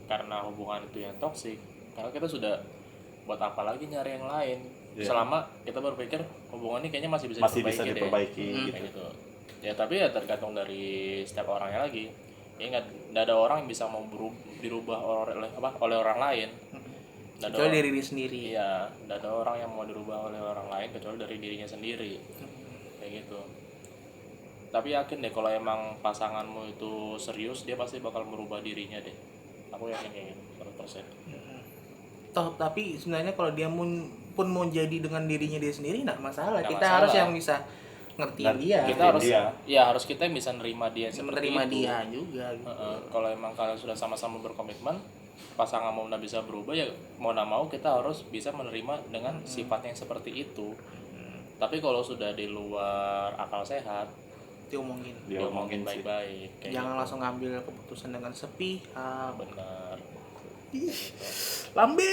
Speaker 2: karena hubungan itu yang toksik, karena kita sudah buat apa lagi nyari yang lain.
Speaker 3: Iya.
Speaker 2: Selama kita berpikir hubungan ini kayaknya masih bisa
Speaker 3: diperbaiki
Speaker 2: deh.
Speaker 3: gitu.
Speaker 2: Kayak gitu. Ya tapi ya tergantung dari setiap orangnya lagi. Ingat, tidak ada orang yang bisa mau dirubah oleh orang lain. Nggak ada
Speaker 1: Kecuali
Speaker 2: orang-
Speaker 1: diri sendiri.
Speaker 2: Iya, tidak ada orang yang mau dirubah oleh orang lain kecuali dari dirinya sendiri. Kayak gitu. Tapi yakin deh kalau emang pasanganmu itu serius, dia pasti bakal merubah dirinya deh. Aku yakin kayak gitu, 100%.
Speaker 1: Tapi sebenarnya kalau dia pun mau jadi dengan dirinya dia sendiri nggak masalah.
Speaker 2: Nggak
Speaker 1: Kita
Speaker 2: masalah.
Speaker 1: harus yang bisa ngertiin
Speaker 3: Dan
Speaker 1: dia,
Speaker 2: Kita harus harus kita yang bisa nerima dia seperti
Speaker 1: menerima
Speaker 2: itu.
Speaker 1: dia juga gitu.
Speaker 2: Kalau emang kalian sudah sama-sama berkomitmen, pasangan mau bisa berubah ya mau nggak mau kita harus bisa menerima dengan sifatnya yang seperti itu. Tapi kalau sudah di luar akal sehat,
Speaker 1: Diomongin.
Speaker 2: diomongin
Speaker 3: sih.
Speaker 2: baik-baik. Kayak
Speaker 1: Jangan
Speaker 2: gitu.
Speaker 1: langsung ngambil keputusan dengan sepihak.
Speaker 2: Benar.
Speaker 1: Lambe.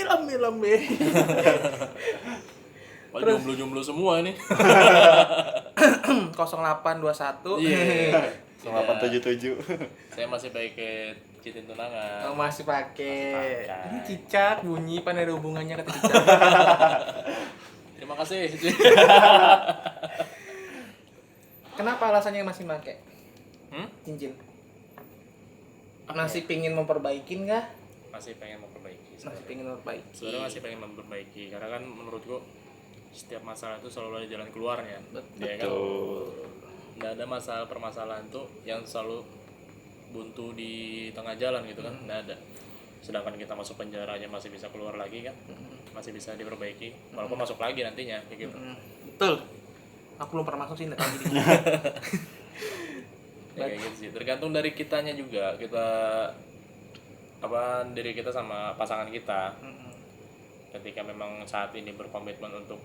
Speaker 2: Wah, jomblo-jomblo semua ini.
Speaker 1: 0821.
Speaker 2: Iya.
Speaker 3: 0877.
Speaker 2: Saya masih pakai cincin tunangan.
Speaker 1: Oh, masih pakai.
Speaker 2: Masih pakai.
Speaker 1: Ini cicak bunyi pan ada hubungannya kata cicak.
Speaker 2: Terima kasih.
Speaker 1: Kenapa alasannya masih pakai cincin?
Speaker 2: Apa
Speaker 1: Masih pingin memperbaikin kah?
Speaker 2: Masih pengen memperbaiki.
Speaker 1: Masih pingin memperbaiki.
Speaker 2: Sebenarnya masih pengen memperbaiki karena kan menurutku setiap masalah itu selalu ada jalan keluarnya. Ya kan?
Speaker 3: Betul.
Speaker 2: Nggak ada permasalahan tuh yang selalu buntu di tengah jalan gitu kan, nggak ada. Sedangkan kita masuk penjara aja masih bisa keluar lagi kan, masih bisa diperbaiki walaupun masuk lagi nantinya kayak gitu.
Speaker 1: Betul. Aku belum pernah masuk sih, nggak tahu jadi.
Speaker 2: Ya, kayak gitu sih, tergantung dari kitanya juga, kita diri kita sama pasangan kita. Ketika memang saat ini berkomitmen untuk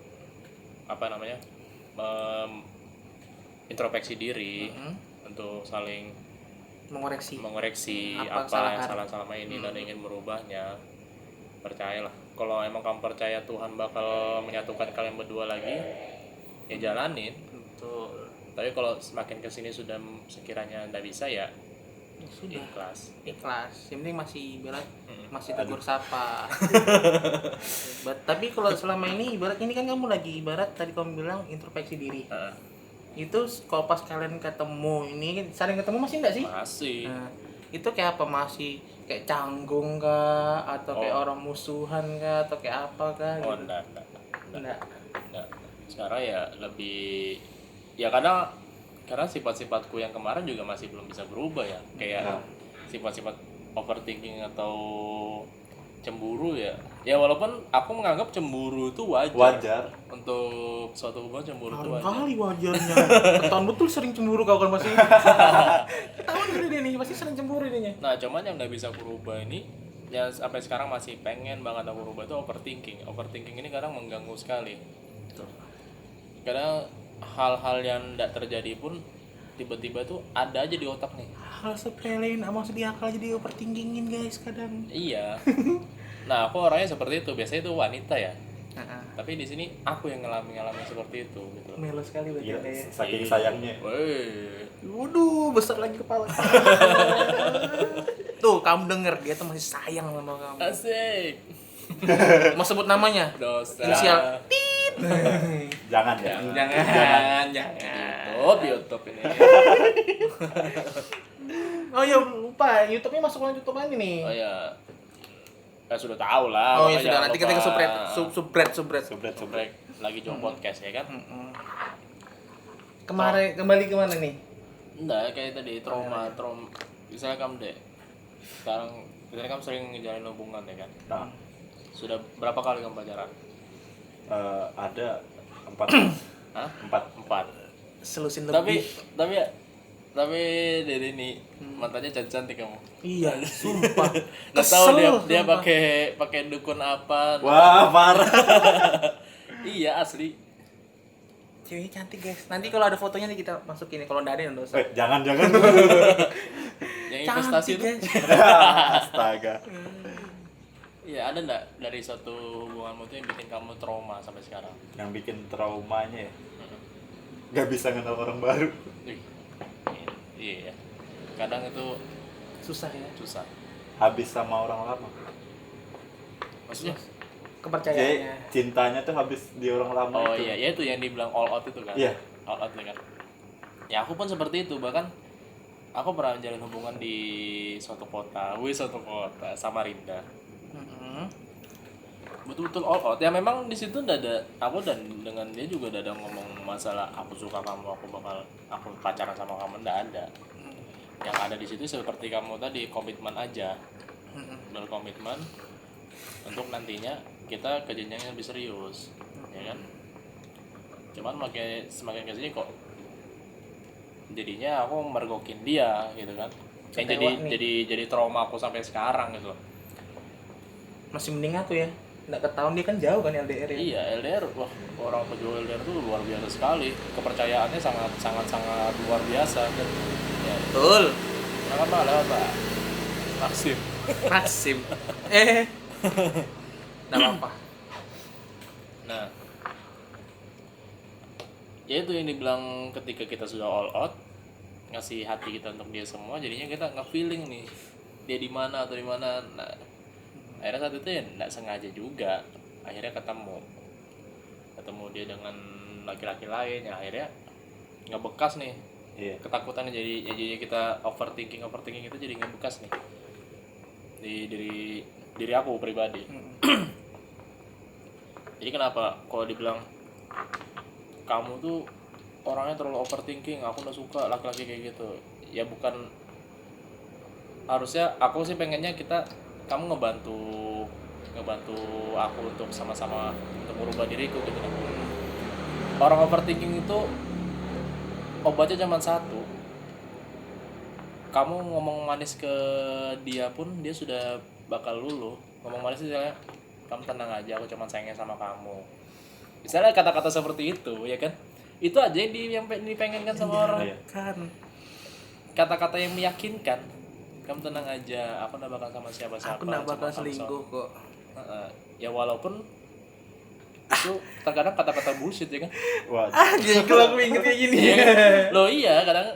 Speaker 2: introspeksi diri, untuk saling
Speaker 1: Mengoreksi
Speaker 2: mengoreksi
Speaker 1: Apa
Speaker 2: apa yang
Speaker 1: kesalahan.
Speaker 2: salah selama ini dan ingin merubahnya, percayalah. Kalau emang kamu percaya Tuhan bakal menyatukan kalian berdua lagi, ya jalanin.
Speaker 1: Betul.
Speaker 2: Tapi kalau semakin kesini sudah sekiranya nggak bisa ya
Speaker 1: Ya sudah.
Speaker 2: ikhlas.
Speaker 1: Yang penting masih ibarat
Speaker 2: Mm.
Speaker 1: masih tegur sapa. Tapi kalau selama ini ibarat ini kan kamu lagi ibarat tadi kamu bilang introspeksi diri.
Speaker 2: Heeh.
Speaker 1: Itu kalau pas kalian ketemu ini saling ketemu masih enggak sih?
Speaker 2: Masih.
Speaker 1: Nah, itu kayak apa, masih kayak canggung kah atau kayak
Speaker 2: Oh.
Speaker 1: orang musuhan kah atau kayak apa kah
Speaker 2: Oh,
Speaker 1: gitu?
Speaker 2: enggak.
Speaker 1: Enggak.
Speaker 2: Sekarang ya lebih ya karena sifat-sifatku yang kemarin juga masih belum bisa berubah ya. Kayak
Speaker 3: Nah.
Speaker 2: sifat-sifat overthinking atau cemburu ya. Ya walaupun aku menganggap cemburu itu
Speaker 3: Wajar.
Speaker 2: untuk suatu hubungan cemburu itu wajar.
Speaker 1: Kali wajarnya. Ketahuan betul sering cemburu kau kan pasti. Ketahuan gini dia nih pasti sering cemburu dia.
Speaker 2: Nah, cuman yang nggak bisa berubah ini ya sampai sekarang masih pengen banget aku berubah itu overthinking. Overthinking ini kadang mengganggu sekali. Kadang hal-hal yang tidak terjadi pun tiba-tiba tuh ada aja di otak nih.
Speaker 1: Hal sepele nggak masuk di akal jadi overthinkingin guys kadang.
Speaker 2: Iya. Nah, aku orangnya seperti itu. Biasanya itu wanita ya.
Speaker 1: Nah,
Speaker 2: Tapi di sini aku yang ngalamin seperti itu gitu.
Speaker 1: melo sekali berarti
Speaker 3: Iya,
Speaker 1: ya.
Speaker 3: saking sayangnya.
Speaker 2: Woi.
Speaker 1: Waduh, besar lagi kepala. Tuh, kamu denger dia tuh masih sayang sama kamu.
Speaker 2: Asik.
Speaker 1: Mau sebut namanya?
Speaker 2: Dosa.
Speaker 1: Inisial.
Speaker 3: Jangan ya.
Speaker 1: Jangan.
Speaker 2: YouTube ini.
Speaker 1: Oh iya, lupa. YouTube-nya masuk ke YouTube aja nih.
Speaker 2: Oh ya. Sudah tahu lah.
Speaker 1: Oh iya
Speaker 2: makanya
Speaker 1: sudah, nanti
Speaker 2: jangan
Speaker 1: kita
Speaker 2: lupa.
Speaker 1: subret.
Speaker 2: Subrek lagi jom podcast ya kan?
Speaker 1: Kembali kemana nih?
Speaker 2: Enggak, kayak tadi trauma. Misalnya kamu deh. Misalnya kamu sering ngejalin hubungan ya kan?
Speaker 3: Nah,
Speaker 2: Sudah berapa kali kamu pacaran?
Speaker 3: ada 4.
Speaker 2: Hah?
Speaker 3: 4.
Speaker 1: Selusin
Speaker 2: Tapi
Speaker 1: lebih.
Speaker 2: tapi dari ini matanya cantik kamu.
Speaker 1: Iya, sumpah.
Speaker 2: Nggak tahu dia
Speaker 1: sumpah.
Speaker 2: pakai dukun apa.
Speaker 3: Wah, parah.
Speaker 2: Iya asli.
Speaker 1: Ceweknya cantik guys. Nanti kalau ada fotonya nih kita masukin nih. Kalau nggak ada ya nggak usah.
Speaker 3: Jangan.
Speaker 2: Yang investasi itu.
Speaker 1: guys.
Speaker 3: Astaga.
Speaker 2: Iya, ada enggak dari suatu hubunganmu itu yang bikin kamu trauma sampai sekarang?
Speaker 3: Yang bikin traumanya ya, nggak bisa kenal orang baru.
Speaker 2: Wih, iya. Kadang itu
Speaker 1: Susah ya.
Speaker 2: susah.
Speaker 3: Habis sama orang lama.
Speaker 2: Maksudnya?
Speaker 3: Jadi
Speaker 1: Kepercayaannya.
Speaker 3: cintanya tuh habis di orang lama
Speaker 2: Oh
Speaker 3: itu.
Speaker 2: iya, ya itu yang dibilang all out itu kan?
Speaker 3: Iya.
Speaker 2: All out kan? Ya aku pun seperti itu, bahkan aku pernah menjalin hubungan di suatu kota, Samarinda. Betul-betul all out. Ya memang di situ udah ada aku dan dengan dia juga udah ada ngomong masalah aku suka kamu, aku pacaran sama kamu, enggak ada. Yang ada di situ seperti kamu tadi, komitmen aja. Berkomitmen untuk nantinya kita ke jenjang yang lebih serius, ya kan? Cuman semakin kesini kok jadinya aku mergokin dia gitu kan, yang jadi trauma aku sampai sekarang gitu loh.
Speaker 1: Masih mending aku ya. Nggak ketahuan dia kan jauh kan LDR ya.
Speaker 2: Iya, LDR, wah orang pejuang LDR tuh luar biasa sekali, kepercayaannya sangat luar biasa kan. Ya,
Speaker 1: Betul.
Speaker 2: kenapa Pak Maksim?
Speaker 1: Maxim. Nggak apa-apa.
Speaker 2: Nah, ya itu yang dibilang ketika kita sudah all out ngasih hati kita untuk dia semua, jadinya kita nge-feeling nih dia di mana atau di mana. Nah, akhirnya saat itu ya nggak sengaja juga akhirnya ketemu dia dengan laki-laki lain, ya akhirnya ngebekas nih.
Speaker 3: Iya.
Speaker 2: Ketakutannya jadi kita overthinking itu jadi ngebekas nih di diri aku pribadi. Jadi kenapa kalau dibilang kamu tuh orangnya terlalu overthinking, aku nggak suka laki-laki kayak gitu, ya bukan, harusnya aku sih pengennya kamu ngebantu aku untuk sama-sama untuk merubah diriku gitu kan. Orang overthinking itu obatnya cuma satu, kamu ngomong manis ke dia pun dia sudah bakal luluh. Ngomong manis itu misalnya, kamu tenang aja, aku cuma sayangnya sama kamu, misalnya kata-kata seperti itu ya kan, itu aja yang dipengenkan sama orang.
Speaker 1: Kan.
Speaker 2: Kata-kata yang meyakinkan, kamu tenang aja, aku nggak bakal sama siapa-siapa,
Speaker 1: Aku nggak bakal
Speaker 2: cuma kamu
Speaker 1: selingkuh kok.
Speaker 2: Ya walaupun itu terkadang kata-kata bullshit ya kan.
Speaker 3: Wah,
Speaker 1: Jadi kalau aku inget kayak gini.
Speaker 2: Loh iya, kadang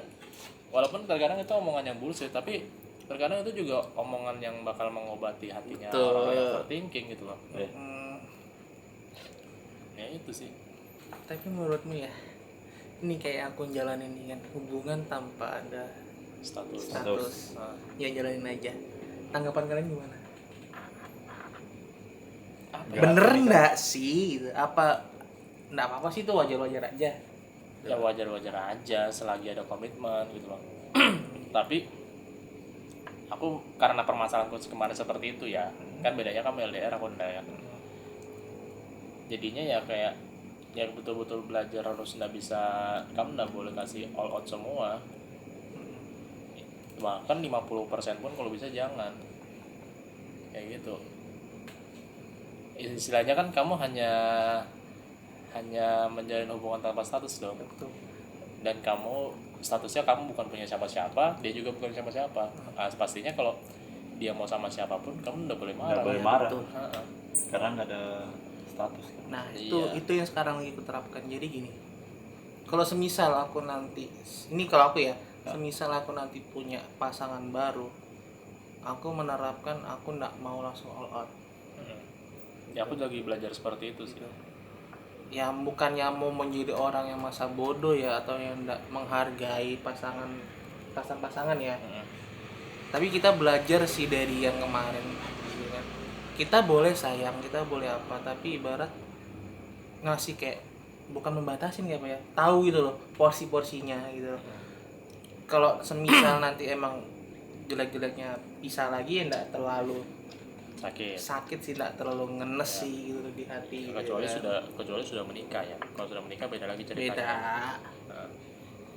Speaker 2: walaupun terkadang itu omongan yang bullshit, tapi terkadang itu juga omongan yang bakal mengobati hatinya
Speaker 1: Betul.
Speaker 2: orang yang overthinking gitu loh.
Speaker 1: Hmm,
Speaker 2: Ya itu sih.
Speaker 1: tapi menurutmu ya, ini kayak aku jalanin ini kan, hubungan tanpa ada
Speaker 2: Status.
Speaker 1: status.
Speaker 2: Nah,
Speaker 1: Ya jalanin aja. Tanggapan kalian gimana?
Speaker 2: apa?
Speaker 3: Nggak,
Speaker 1: Bener
Speaker 3: ini kan-
Speaker 1: nggak sih? Gitu. Apa nggak apa-apa sih, itu wajar-wajar aja.
Speaker 2: Ya wajar-wajar aja selagi ada komitmen gitu loh. Tapi aku karena permasalahanku kemarin seperti itu ya, kan bedanya kamu LDR aku enggak ya. Jadinya ya kayak ya betul-betul belajar harus nggak bisa, kamu nggak boleh kasih all out semua, bahkan 50% pun kalau bisa jangan kayak gitu. Istilahnya kan kamu hanya menjalin hubungan tanpa status dong,
Speaker 1: Betul.
Speaker 2: dan kamu statusnya kamu bukan punya siapa-siapa, dia juga bukan siapa-siapa. Nah, pastinya kalau dia mau sama siapapun kamu udah boleh marah.
Speaker 3: Nggak boleh
Speaker 1: Ya,
Speaker 3: marah.
Speaker 1: betul.
Speaker 2: Heeh.
Speaker 3: Karena nggak ada status kan.
Speaker 1: Nah
Speaker 2: Iya.
Speaker 1: itu yang sekarang lagi aku terapkan. Jadi gini, kalau semisal aku nanti, ini kalau aku ya, semisal aku nanti punya pasangan baru, aku menerapkan aku nggak mau langsung all out.
Speaker 2: Ya aku lagi belajar seperti itu sih.
Speaker 1: Ya bukannya mau menjadi orang yang masa bodoh ya, atau yang nggak menghargai pasangan ya. Tapi kita belajar sih dari yang kemarin gitu kan. Kita boleh sayang, kita boleh apa, tapi ibarat ngasih kayak, bukan membatasin ya Pak ya, tahu gitu loh porsi-porsinya gitu loh. Kalau semisal nanti emang jelek-jeleknya pisah lagi ya enggak terlalu sakit sih, enggak terlalu ngenes
Speaker 2: Ya.
Speaker 1: sih gitu di hati gitu
Speaker 2: kecuali
Speaker 1: kan.
Speaker 2: sudah menikah ya. Kalau sudah menikah beda lagi ceritanya.
Speaker 1: Beda.
Speaker 2: Nah,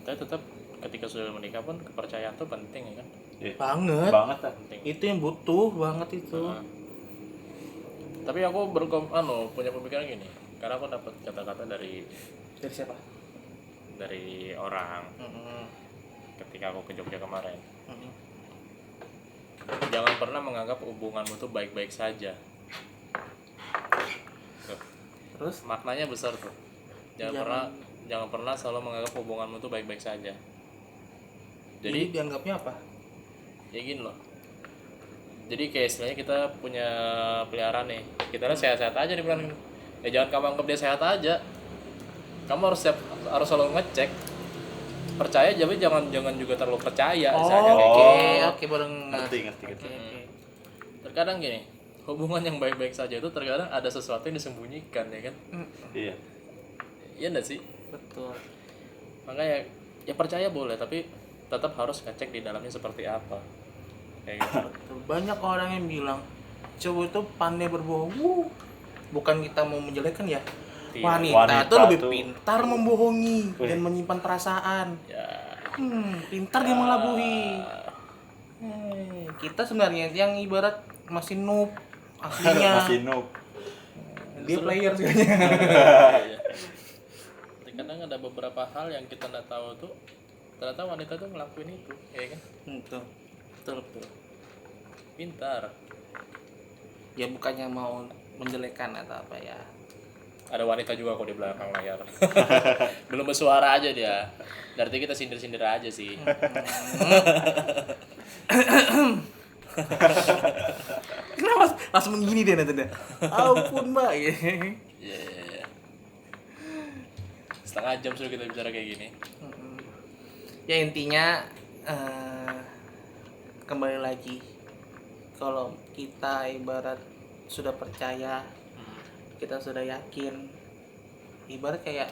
Speaker 2: tapi tetap ketika sudah menikah pun kepercayaan tuh penting ya kan.
Speaker 1: Banget.
Speaker 3: Banget lah.
Speaker 2: Penting.
Speaker 1: Itu yang butuh banget itu.
Speaker 2: Nah, tapi aku punya pemikiran gini, karena aku dapat kata-kata dari
Speaker 1: Dari siapa?
Speaker 2: orang
Speaker 1: Mm-mm.
Speaker 2: ketika aku ke Jogja kemarin.
Speaker 1: Mm-mm.
Speaker 2: Jangan pernah menganggap hubunganmu tuh baik-baik saja. Tuh,
Speaker 1: Terus
Speaker 2: maknanya besar tuh. Jangan pernah selalu menganggap hubunganmu tuh baik-baik saja.
Speaker 1: jadi
Speaker 2: Jadi
Speaker 1: dianggapnya apa?
Speaker 2: ya gini loh. Jadi kayak istilahnya kita punya peliharaan nih, kita lihat sehat-sehat aja di bulan ini. Ya jangan kamu anggap dia sehat aja. Kamu harus selalu ngecek. Percaya tapi jangan juga terlalu percaya. Misalnya kayak
Speaker 1: Oke,
Speaker 2: gitu.
Speaker 1: oke bareng.
Speaker 3: Ngerti.
Speaker 1: Oke.
Speaker 2: Terkadang gini, hubungan yang baik-baik saja itu terkadang ada sesuatu yang disembunyikan ya kan.
Speaker 3: Iya.
Speaker 2: Iya enggak sih?
Speaker 1: Betul.
Speaker 2: Makanya ya percaya boleh, tapi tetap harus ngecek di dalamnya seperti apa. Kayak gitu.
Speaker 1: Betul. Banyak orang yang bilang cowok itu pandai berbohong. Bukan kita mau menjelekkan ya.
Speaker 2: Iya,
Speaker 1: Wanita tuh lebih
Speaker 3: tuh-
Speaker 1: pintar membohongi
Speaker 3: Wih.
Speaker 1: dan menyimpan perasaan.
Speaker 2: Ya.
Speaker 1: Pintar dia melabuhi. Kita sebenarnya yang ibarat masih noob aslinya.
Speaker 3: Masih noob.
Speaker 1: Dia player sebenarnya.
Speaker 2: Iya. Terkadang ada beberapa hal yang kita nggak tahu tuh, ternyata wanita tuh ngelakuin itu, ya kan?
Speaker 1: Betul.
Speaker 2: Pintar.
Speaker 1: Ya bukannya mau menjelekkan atau apa ya.
Speaker 2: Ada wanita juga kok di belakang layar. Belum bersuara aja dia. Berarti kita sindir-sindir aja sih.
Speaker 1: Kenapa langsung begini dia nanti dia? Ampun mbak ya.
Speaker 2: Iya. Setengah jam sudah kita bicara kayak gini.
Speaker 1: Ya intinya kembali lagi, kalau kita ibarat sudah percaya, kita sudah yakin, ibarat kayak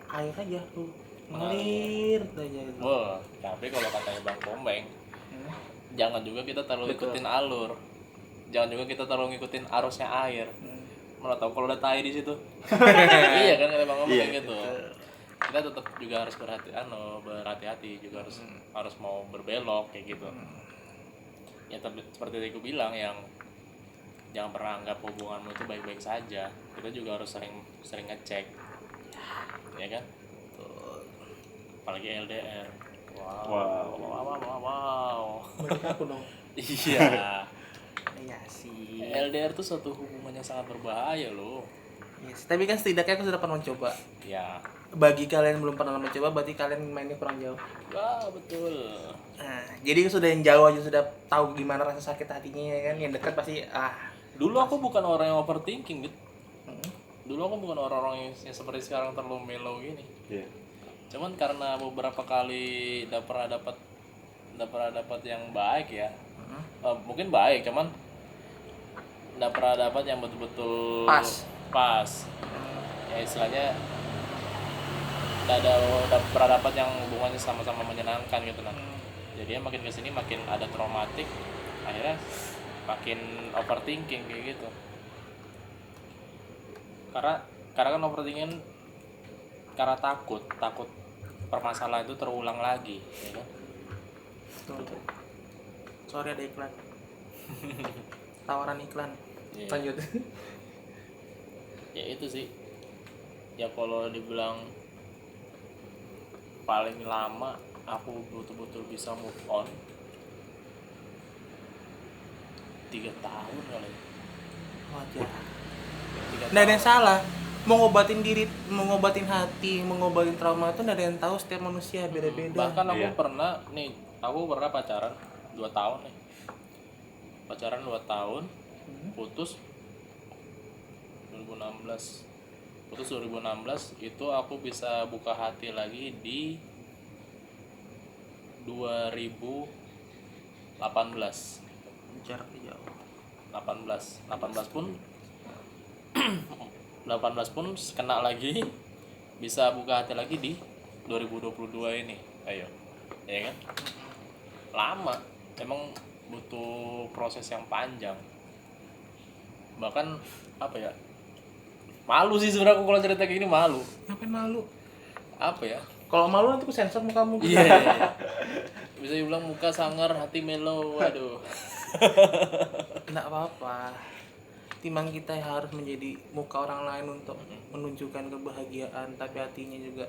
Speaker 1: air aja tuh mengalir aja gitu.
Speaker 2: Wah, tapi kalau katanya Bang Komeng, jangan juga kita terlalu
Speaker 1: Betul.
Speaker 2: ikutin alur. Jangan juga kita terlalu ngikutin arusnya air. Mana tahu kalau ada tai di situ. Iya kan kata Bang Komeng kayak gitu. Kita tetap juga harus berhati-hati juga harus mau berbelok kayak gitu. Ya seperti yang aku bilang, yang jangan pernah anggap hubunganmu itu baik-baik saja. Kita juga harus sering ngecek, ya kan? Apalagi LDR. Wow.
Speaker 3: Wow.
Speaker 1: Balik aku dong.
Speaker 2: Iya.
Speaker 1: Iya sih.
Speaker 2: LDR tuh suatu hubungan yang sangat berbahaya loh.
Speaker 1: Yes. Tapi kan setidaknya aku sudah pernah mencoba.
Speaker 2: Ya,
Speaker 1: Bagi kalian yang belum pernah mencoba, berarti kalian mainnya kurang jauh.
Speaker 2: wah betul.
Speaker 1: Nah, jadi sudah yang jauh aja sudah tahu gimana rasa sakit hatinya ya kan. Yang dekat pasti
Speaker 2: Dulu aku bukan orang yang overthinking gitu.
Speaker 1: Hmm.
Speaker 2: Dulu aku bukan orang-orang yang seperti sekarang terlalu mellow gini.
Speaker 3: Iya.
Speaker 2: Cuman karena beberapa kali udah pernah dapat yang baik ya. Mungkin baik, cuman udah pernah dapat yang betul-betul pas. Ya istilahnya udah pernah dapat yang hubungannya sama-sama menyenangkan gitu nah. Jadi makin kesini makin ada traumatik, akhirnya makin overthinking kayak gitu. Karena kan overthinking karena takut permasalahan itu terulang lagi, ya kan?
Speaker 1: Betul. Sorry ada iklan. Tawaran iklan.
Speaker 2: Iya.
Speaker 1: Lanjut.
Speaker 2: Ya itu sih. Ya kalau dibilang paling lama aku betul-betul bisa move on 3 tahun kali.
Speaker 1: Wajar.
Speaker 2: 3
Speaker 1: Nggak ada yang salah. Mengobatin diri, mengobatin hati, mengobatin trauma itu nggak ada yang tahu, setiap manusia beda-beda.
Speaker 2: Bahkan aku
Speaker 3: Iya.
Speaker 2: pernah pacaran 2 tahun nih. Pacaran 2 tahun, putus 2016. Putus 2016 itu aku bisa buka hati lagi di 2018.
Speaker 1: Jaraknya jauh.
Speaker 2: 18 pun 18 pun kena lagi, bisa buka hati lagi di 2022 ini. Ayo, ya kan? Lama, emang butuh proses yang panjang. Bahkan apa ya? Malu sih sebenarnya aku kalau cerita kayak gini, malu.
Speaker 1: Ngapain malu?
Speaker 2: Apa ya?
Speaker 1: Kalau malu nanti aku sensor mukamu.
Speaker 2: Iya. Bisa dibilang muka sangar, hati melo. Waduh.
Speaker 1: Nggak apa-apa. Timbang kita harus menjadi muka orang lain untuk menunjukkan kebahagiaan, tapi hatinya juga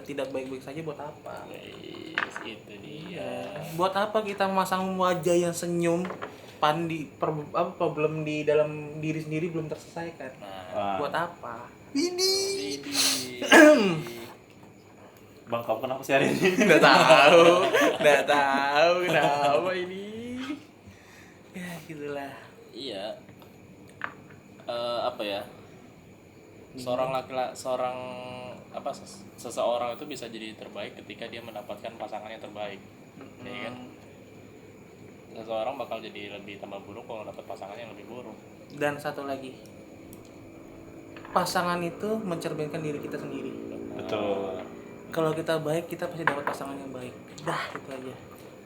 Speaker 1: tidak baik-baik saja, buat apa?
Speaker 2: Guys, itu dia.
Speaker 1: Buat apa kita memasang wajah yang senyum problem di dalam diri sendiri belum terselesaikan?
Speaker 2: Nah,
Speaker 1: Buat apa? Ini
Speaker 2: ini.
Speaker 3: Bang, kamu kenapa sih hari ini?
Speaker 1: nggak tahu kenapa ini. Ya gitulah.
Speaker 2: Iya. Apa ya? Seseorang itu bisa jadi terbaik ketika dia mendapatkan pasangan yang terbaik. Ya kan? Seseorang bakal jadi lebih tambah buruk kalau dapat pasangan yang lebih buruk.
Speaker 1: Dan satu lagi, pasangan itu mencerminkan diri kita sendiri.
Speaker 3: Betul.
Speaker 1: Kalau kita baik, kita pasti dapat pasangan yang baik. Dah, itu aja.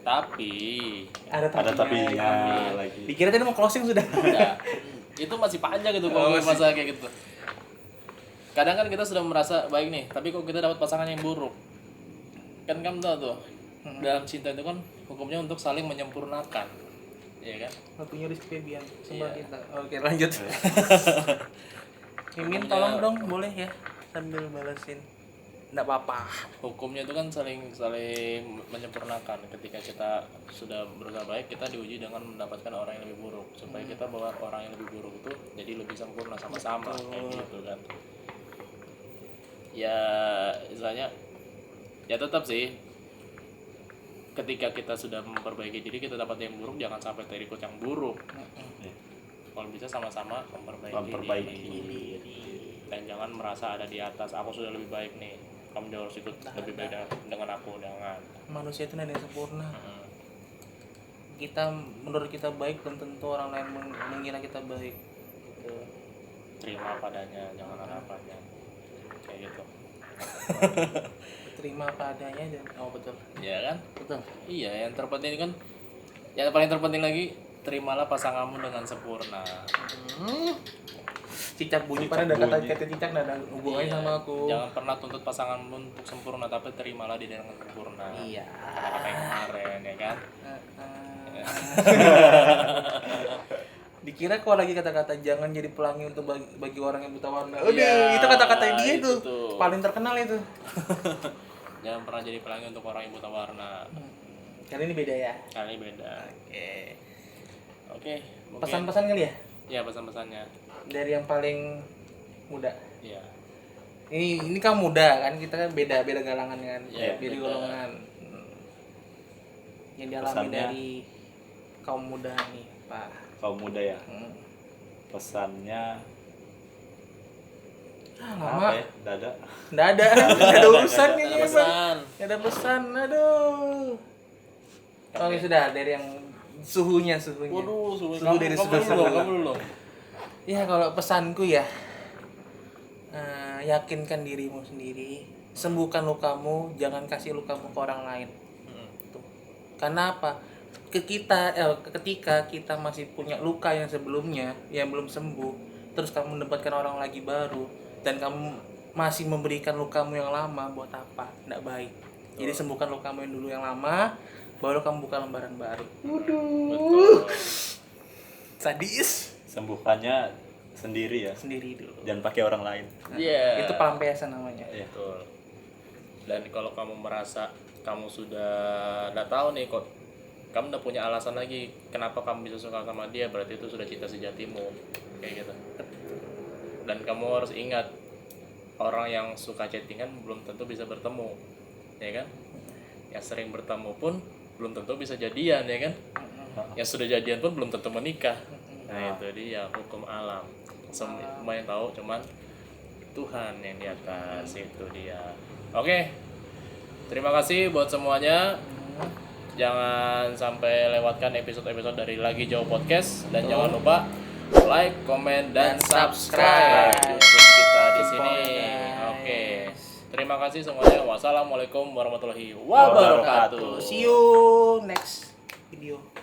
Speaker 2: Tapi
Speaker 1: Ada
Speaker 3: tapinya lagi.
Speaker 1: Dikira tadi mau closing sudah.
Speaker 2: udah, itu masih panjang gitu kalau masalah kayak gitu. Kadang kan kita sudah merasa baik nih, tapi kok kita dapat pasangan yang buruk. Kan kamu tahu tuh, dalam cinta itu kan hukumnya untuk saling menyempurnakan. Iya kan?
Speaker 1: Waktunya Rizky Febian sembah
Speaker 2: Iya.
Speaker 1: kita. Oke, lanjut. Mimin tolong dong, boleh ya, sambil balesin. Nggak apa-apa.
Speaker 2: Hukumnya itu kan saling menyempurnakan. Ketika kita sudah berusaha baik, kita diuji dengan mendapatkan orang yang lebih buruk, supaya kita bawa orang yang lebih buruk itu jadi lebih sempurna sama-sama kayak gitu kan. Ya istilahnya ya tetap sih, ketika kita sudah memperbaiki diri, kita dapat yang buruk, jangan sampai terikut yang buruk. Kalau bisa sama-sama memperbaiki diri. Dan jangan merasa ada di atas, aku sudah lebih baik nih, kamu harus ikut lebih baik dengan aku. Jangan.
Speaker 1: Manusia itu nggak ada yang sempurna. Kita menurut kita baik, belum tentu orang lain mengira kita baik. Gitu.
Speaker 2: Terima padanya, jangan harapannya. Kayak gitu.
Speaker 1: Terima padanya dan betul.
Speaker 2: Iya kan?
Speaker 1: Betul.
Speaker 2: Iya, yang terpenting kan, yang paling terpenting lagi, terimalah pasanganmu dengan sempurna.
Speaker 1: Cicak bunyi, pada ada kata cicak nggak ada hubungannya
Speaker 2: Iya,
Speaker 1: sama aku.
Speaker 2: Jangan pernah tuntut pasanganmu untuk sempurna, tapi terimalah dia dengan sempurna.
Speaker 1: Iya.
Speaker 2: Kata yang kemarin, ya kan?
Speaker 1: Dikira kok lagi kata-kata jangan jadi pelangi untuk bagi orang yang buta warna.
Speaker 2: Iya,
Speaker 1: Udah, itu kata-kata dia
Speaker 2: itu
Speaker 1: tuh.
Speaker 2: tuh.
Speaker 1: Paling terkenal itu.
Speaker 2: Jangan pernah jadi pelangi untuk orang yang buta warna.
Speaker 1: Kali ini beda ya.
Speaker 2: Kali ini beda.
Speaker 1: Oke.
Speaker 2: Oke, mungkin
Speaker 1: Pesan-pesan kali ya
Speaker 2: ya pesan-pesannya.
Speaker 1: dari yang paling muda.
Speaker 2: Iya.
Speaker 1: Ini kan muda kan, kita kan beda galangan kan,
Speaker 2: Iya,
Speaker 1: beda
Speaker 2: beda.
Speaker 1: golongan. Yang dialami
Speaker 3: Pesannya?
Speaker 1: dari kaum muda nih, Pak.
Speaker 3: Kaum muda ya.
Speaker 1: Hmm.
Speaker 3: Pesannya
Speaker 1: Lama.
Speaker 3: apa ya? Dada.
Speaker 1: Nggak ada urusan
Speaker 2: Ada
Speaker 1: kayaknya, Bang.
Speaker 2: pesan.
Speaker 1: Nggak ada pesan, aduh. Oke, sudah dari yang suhunya.
Speaker 2: Waduh,
Speaker 1: Suhu
Speaker 2: kamu,
Speaker 1: dari
Speaker 2: kamu
Speaker 1: sudut
Speaker 2: dulu,
Speaker 1: pandang.
Speaker 2: kamu dulu.
Speaker 1: Ya kalau pesanku ya, yakinkan dirimu sendiri, sembuhkan lukamu, jangan kasih lukamu ke orang lain. Tuh. Karena apa? Ketika kita masih punya luka yang sebelumnya yang belum sembuh, terus kamu mendapatkan orang lagi baru dan kamu masih memberikan lukamu yang lama, buat apa? Nggak baik. Jadi sembuhkan lukamu yang dulu yang lama, baru kamu buka lembaran baru.
Speaker 2: Betul.
Speaker 1: Sadis.
Speaker 3: Sembuhkannya sendiri ya.
Speaker 1: Sendiri dulu.
Speaker 3: Jangan pakai orang lain.
Speaker 2: Iya.
Speaker 1: Itu pelampiasan namanya.
Speaker 2: Betul. Dan kalau kamu merasa kamu sudah nggak tahu nih kok, kamu udah punya alasan lagi kenapa kamu bisa suka sama dia, berarti itu sudah cinta sejatimu, kayak gitu. Dan kamu harus ingat, orang yang suka chattingan belum tentu bisa bertemu, ya kan? Yang sering bertemu pun belum tentu bisa jadian, ya kan? Yang sudah jadian pun belum tentu menikah. Nah itu dia hukum alam. Semua yang tahu cuman Tuhan yang di atas, itu dia. Oke, terima kasih buat semuanya. Jangan sampai lewatkan episode-episode dari Lagi Jauh Podcast, dan jangan lupa like, komen, dan subscribe YouTube kita di sini. Oke, terima kasih semuanya. Wassalamualaikum warahmatullahi wabarakatuh.
Speaker 1: See you next video.